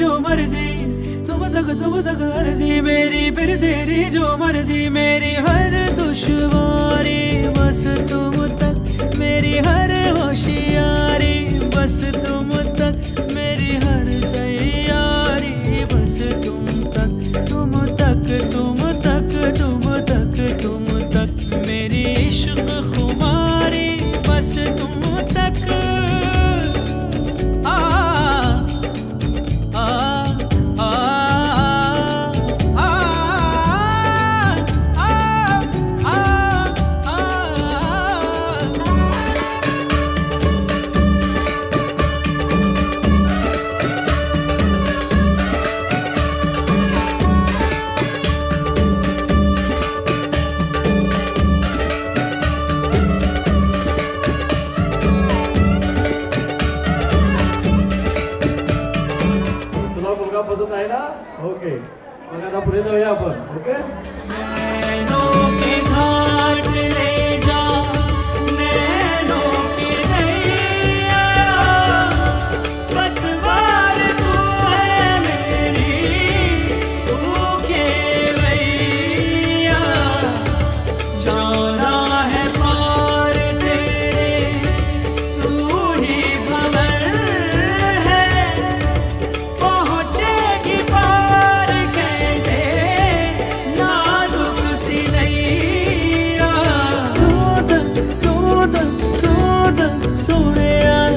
जो मर्जी, तुम तक अर्जी मेरी, फिर तेरी जो मर्जी। मेरी हर दुश्वारी बस तुम तक, मेरी हर होशियारी बस तुम तक, मेरी हर तैयारी बस तुम तक, तुम तक, तुम तक, तुम तक, तुम तक, मेरी इश्क खुमारी बस तुम तक। आ आ आ आ आ आ तुला मुलगा पसंत आहे ना? ओके, मग आता पुढे जाऊया आपण. ओके, नैनों के घाट ले जा, नैनों की नैया, पतवार तू है मेरी, तू खेवैया, जाना है पार तेरे, तू ही भंवर है, पहुँचेगी पार कैसे नाजुक सी नैया। सोने यार,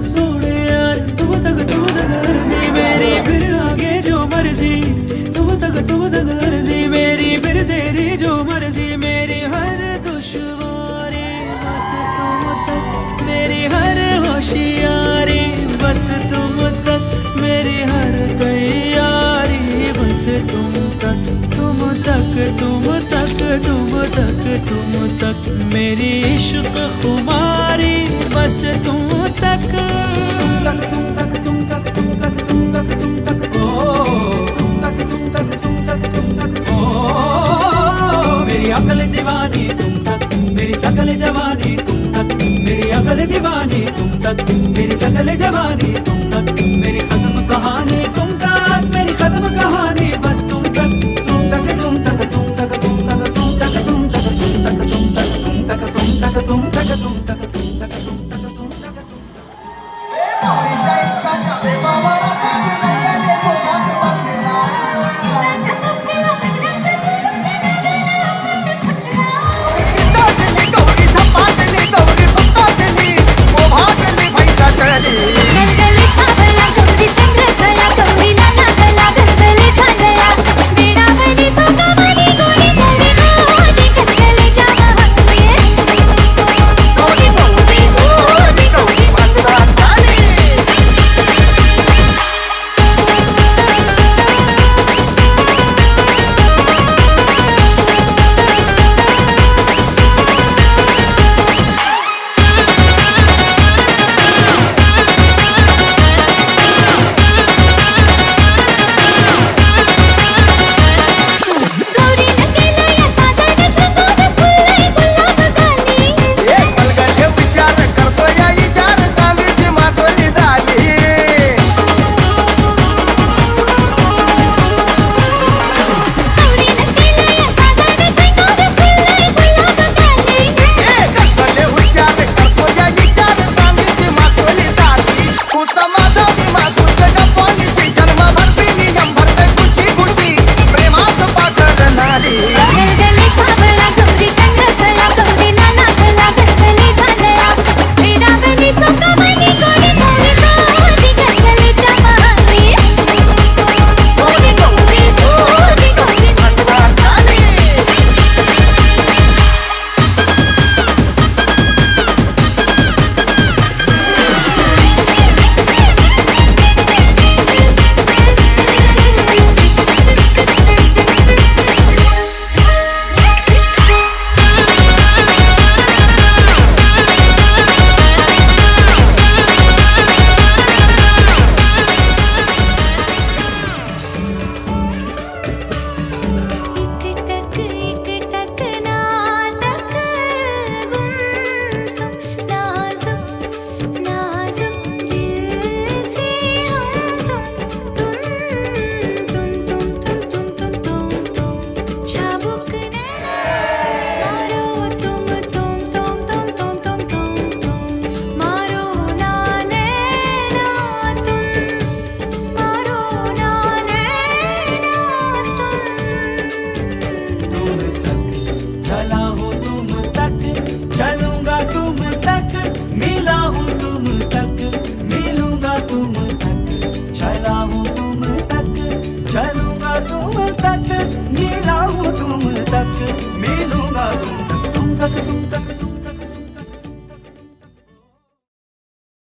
सोने यार, तुम तक अर्जी मेरी, फिर आगे जो मर्जी, तुम तक अर्जी मेरी, फिर तेरी जो मर्जी। मेरी हर दुश्वारी बस तुम तक, मेरी हर होशियारी बस तुम तक, मेरी हर तैयारी बस तुम तक, तुम तक, तुम तक, तुम तक, तुम तक, मेरी इश्क खुमारी बस तुम तक। तुम तक, तुम तक, तुम तक, तुम तक, तुम तक, तुम तक, ओ तुम तक, तुम तक, तुम तक, तुम तक, ओ मेरी अकल दीवानी तुम तक, मेरी सकल जवानी तुम तक, मेरी अकल दीवानी तुम तक, मेरी सकल जवानी तुम